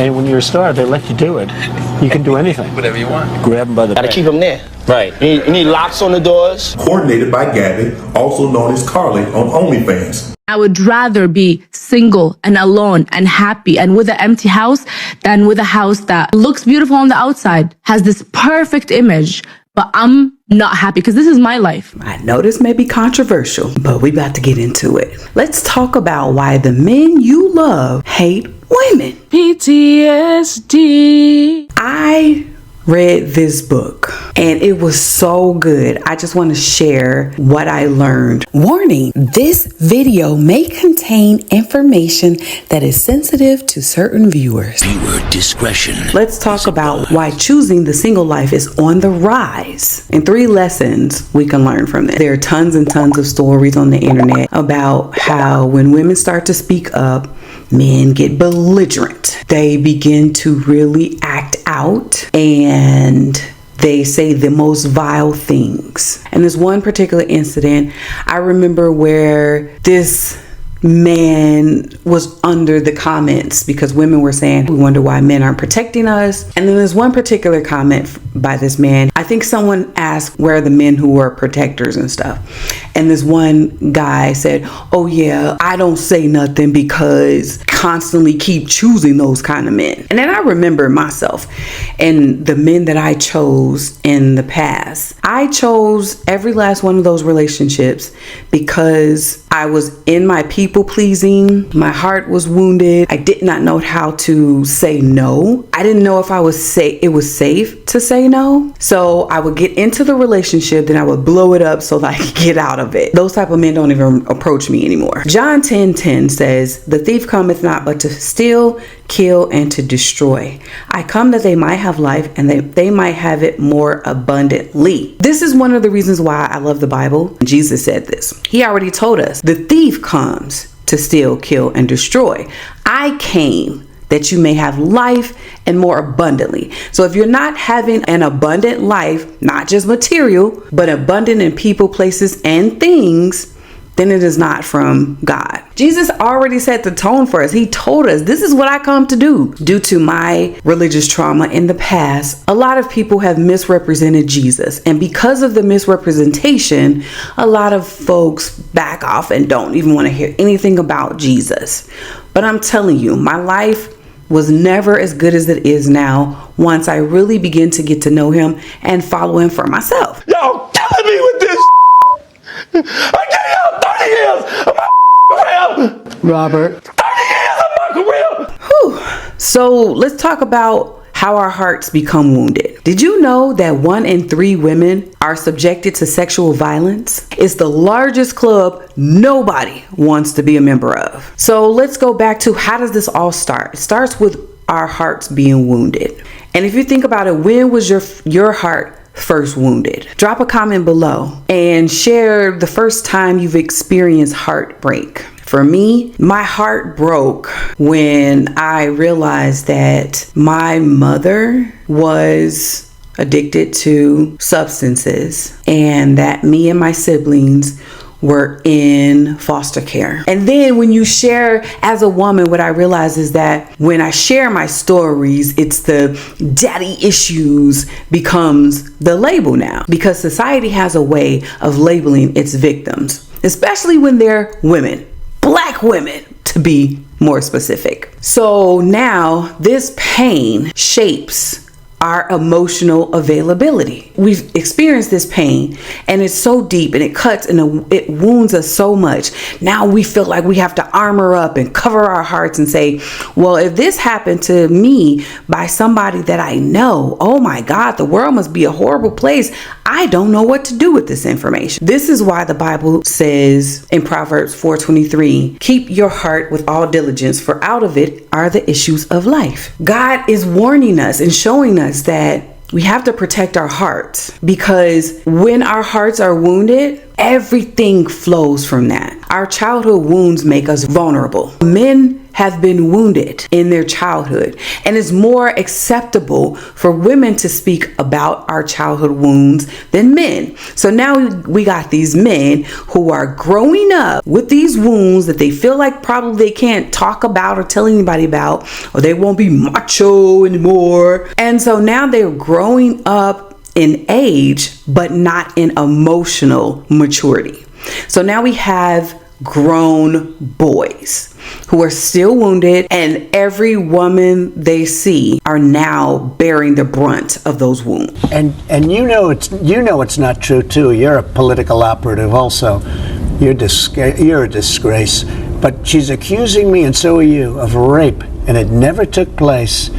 And when you're a star, they let you do it. You can do anything. Whatever you want. Grab them by the Gotta back. keep them there. Right. You need locks on the doors. Coordinated by Gabby, also known as Carly on OnlyFans. I would rather be single and alone and happy and with an empty house than with a house that looks beautiful on the outside, has this perfect image, but I'm not happy because this is my life. I know this may be controversial, but we about to get into it. Let's talk about why the men you love hate women. PTSD. I read this book and it was so good. I just want to share what I learned. Warning, this video may contain information that is sensitive to certain viewers. Viewer discretion. Let's talk about why choosing the single life is on the rise and 3 lessons we can learn from this. There are tons and tons of stories on the internet about how when women start to speak up, men get belligerent. They begin to really act out and they say the most vile things. And there's one particular incident I remember where this man was under the comments because women were saying, we wonder why men aren't protecting us. And then there's one particular comment by this man. I think someone asked where are the men who were protectors and stuff. And this one guy said, oh yeah, I don't say nothing because constantly keep choosing those kind of men. And then I remember myself and the men that I chose in the past. I chose every last one of those relationships because I was in my people pleasing. My heart was wounded. I did not know how to say no. I didn't know if it was safe to say no. So I would get into the relationship, then I would blow it up so that I could get out of it. Those type of men don't even approach me anymore. John 10:10 says, the thief cometh not but to steal, kill, and to destroy. I come that they might have life and they might have it more abundantly. This is one of the reasons why I love the Bible. Jesus said this. He already told us the thief comes to steal, kill, and destroy. I came that you may have life and more abundantly. So if you're not having an abundant life, not just material, but abundant in people, places, and things, then it is not from God. Jesus already set the tone for us. He told us, this is what I come to do. Due to my religious trauma in the past, a lot of people have misrepresented Jesus. And because of the misrepresentation, a lot of folks back off and don't even want to hear anything about Jesus. But I'm telling you, my life was never as good as it is now once I really begin to get to know him and follow him for myself. Y'all killing me with this. I gave y'all 30 years of my career. Robert. 30 years of my career. Whew. So let's talk about how our hearts become wounded. Did you know that 1 in 3 women are subjected to sexual violence? It's the largest club nobody wants to be a member of. So let's go back to how does this all start? It starts with our hearts being wounded. And if you think about it, when was your heart first wounded? Drop a comment below and share the first time you've experienced heartbreak. For me, my heart broke when I realized that my mother was addicted to substances and that me and my siblings were in foster care. And then when you share as a woman, what I realize is that when I share my stories, it's the daddy issues becomes the label now, because society has a way of labeling its victims, especially when they're women, Black women to be more specific. So now this pain shapes our emotional availability. We've experienced this pain and it's so deep and it cuts and it wounds us so much. Now we feel like we have to armor up and cover our hearts and say, well, if this happened to me by somebody that I know, oh my God, the world must be a horrible place. I don't know what to do with this information. This is why the Bible says in Proverbs 4:23, keep your heart with all diligence, for out of it are the issues of life. God is warning us and showing us that we have to protect our hearts, because when our hearts are wounded, everything flows from that. Our childhood wounds make us vulnerable. Men have been wounded in their childhood, and it's more acceptable for women to speak about our childhood wounds than men. So now we got these men who are growing up with these wounds that they feel like probably they can't talk about or tell anybody about, or they won't be macho anymore. And so now they're growing up in age, but not in emotional maturity. So now we have grown boys who are still wounded, and every woman they see are now bearing the brunt of those wounds. And it's not true too. You're a political operative also. You're a disgrace. But she's accusing me, and so are you, of rape, and it never took place.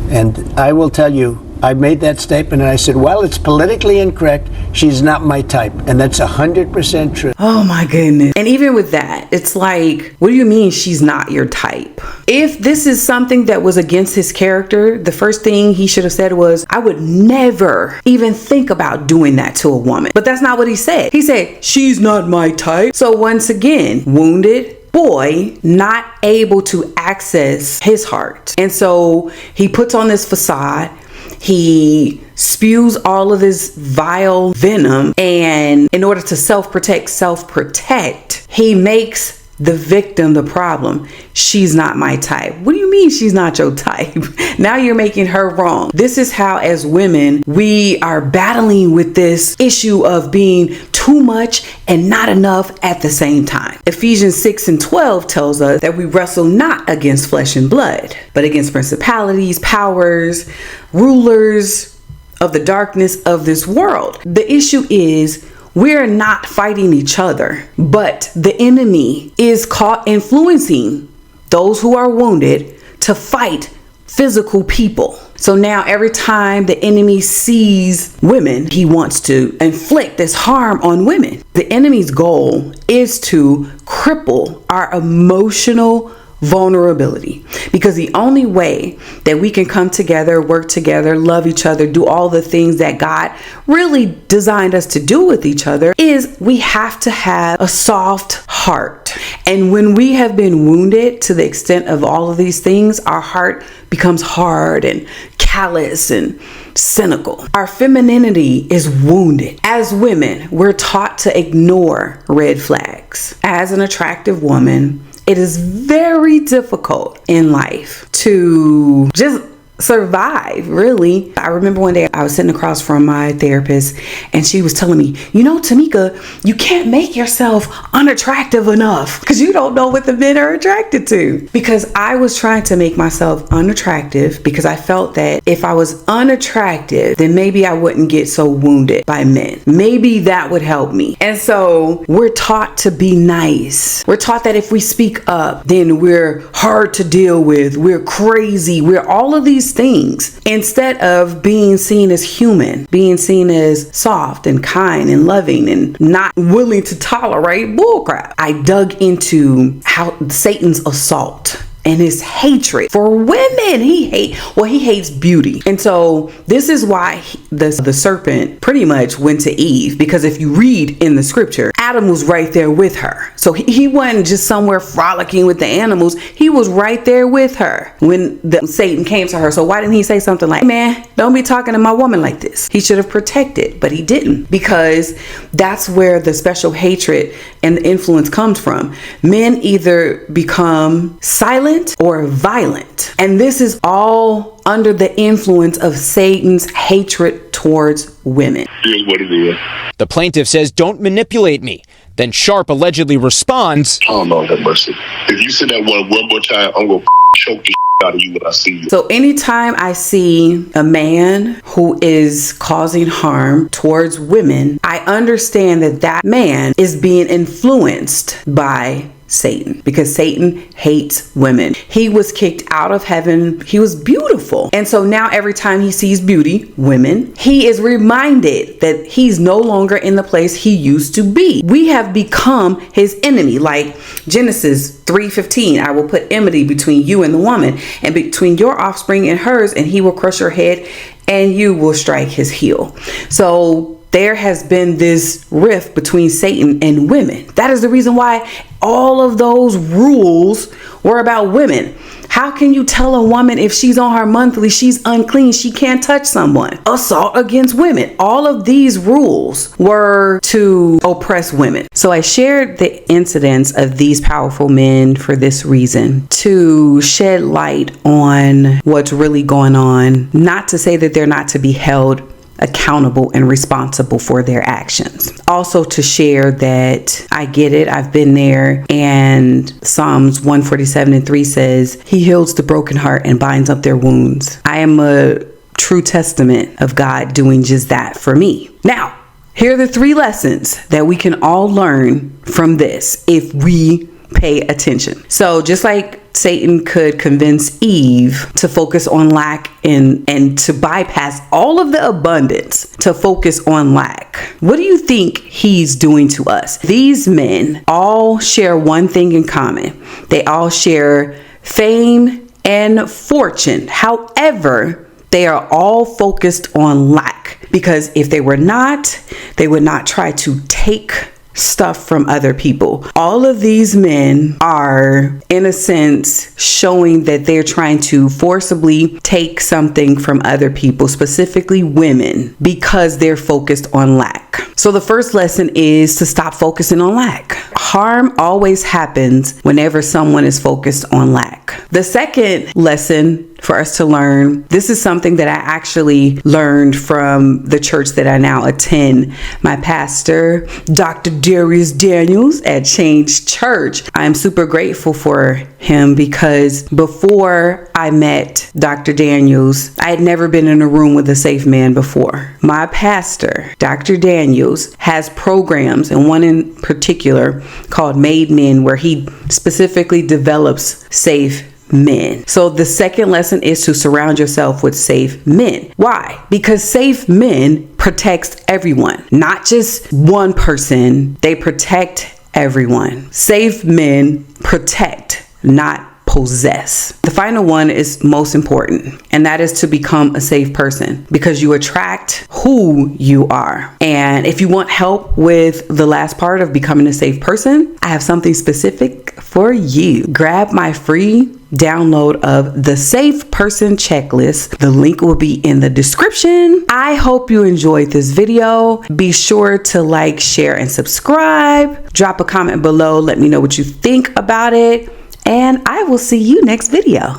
And I will tell you, I made that statement and I said, well, it's politically incorrect. She's not my type. And that's 100% true. Oh my goodness. And even with that, it's like, what do you mean she's not your type? If this is something that was against his character, the first thing he should have said was, I would never even think about doing that to a woman. But that's not what he said. He said, she's not my type. So once again, wounded boy, not able to access his heart. And so he puts on this facade. He spews all of this vile venom, and in order to self-protect, he makes the victim the problem. She's not my type. What do you mean she's not your type? Now you're making her wrong. This is how, as women, we are battling with this issue of being too much and not enough at the same time. Ephesians 6:12 tells us that we wrestle not against flesh and blood, but against principalities, powers, rulers of the darkness of this world. The issue is, we're not fighting each other, but the enemy is caught influencing those who are wounded to fight physical people. So now every time the enemy sees women, he wants to inflict this harm on women. The enemy's goal is to cripple our emotional vulnerability, because the only way that we can come together, work together, love each other, do all the things that God really designed us to do with each other, is we have to have a soft heart. And when we have been wounded to the extent of all of these things, our heart becomes hard and callous and cynical. Our femininity is wounded. As women, we're taught to ignore red flags. As an attractive woman, it is very difficult in life to just survive, really. I remember one day I was sitting across from my therapist, and she was telling me, you know, Tamika, you can't make yourself unattractive enough because you don't know what the men are attracted to. Because I was trying to make myself unattractive because I felt that if I was unattractive, then maybe I wouldn't get so wounded by men. Maybe that would help me. And so we're taught to be nice. We're taught that if we speak up, then we're hard to deal with. We're crazy. We're all of these things, instead of being seen as human, being seen as soft and kind and loving and not willing to tolerate bullcrap. I dug into how Satan's assault and his hatred for women. He hates beauty. And so this is why the serpent pretty much went to Eve, because if you read in the scripture, Adam was right there with her. So he wasn't just somewhere frolicking with the animals. He was right there with her when Satan came to her. So why didn't he say something like, man, don't be talking to my woman like this? He should have protected, but he didn't, because that's where the special hatred and the influence comes from. Men either become silent or violent. And this is all under the influence of Satan's hatred towards women. Here's what it is. The plaintiff says, don't manipulate me. Then Sharp allegedly responds, Oh, Lord have mercy. If you say that one more time, I'm going to choke the out of you when I see you. So anytime I see a man who is causing harm towards women, I understand that that man is being influenced by Satan, because Satan hates women. He was kicked out of heaven. He was beautiful. And so now every time he sees beauty, women, he is reminded that he's no longer in the place he used to be. We have become his enemy. Like Genesis 3:15, I will put enmity between you and the woman, and between your offspring and hers, and he will crush her head and you will strike his heel. So there has been this rift between Satan and women. That is the reason why all of those rules were about women. How can you tell a woman if she's on her monthly, she's unclean, she can't touch someone? Assault against women. All of these rules were to oppress women. So I shared the incidents of these powerful men for this reason, to shed light on what's really going on. Not to say that they're not to be held accountable and responsible for their actions. Also to share that I get it, I've been there, and Psalms 147:3 says, He heals the broken heart and binds up their wounds. I am a true testament of God doing just that for me. Now, here are the 3 lessons that we can all learn from this if we pay attention. So just like Satan could convince Eve to focus on lack and to bypass all of the abundance to focus on lack, what do you think he's doing to us? These men all share one thing in common. They all share fame and fortune. However, they are all focused on lack, because if they were not, they would not try to take stuff from other people. All of these men are, in a sense, showing that they're trying to forcibly take something from other people, specifically women, because they're focused on lack. So the first lesson is to stop focusing on lack. Harm always happens whenever someone is focused on lack. The second lesson for us to learn, this is something that I actually learned from the church that I now attend. My pastor, Dr. Darius Daniels at Change Church. I'm super grateful for him, because before I met Dr. Daniels, I had never been in a room with a safe man before. My pastor, Dr. Daniels, has programs, and one in particular called Made Men, where he specifically develops safe men. So the second lesson is to surround yourself with safe men. Why? Because safe men protects everyone, not just one person. They protect everyone. Safe men protect, not possess. The final one is most important, and that is to become a safe person, because you attract who you are. And if you want help with the last part of becoming a safe person, I have something specific for you. Grab my free download of the Safe Person Checklist. The link will be in the description. I hope you enjoyed this video. Be sure to like, share, and subscribe. Drop a comment below. Let me know what you think about it. And I will see you next video.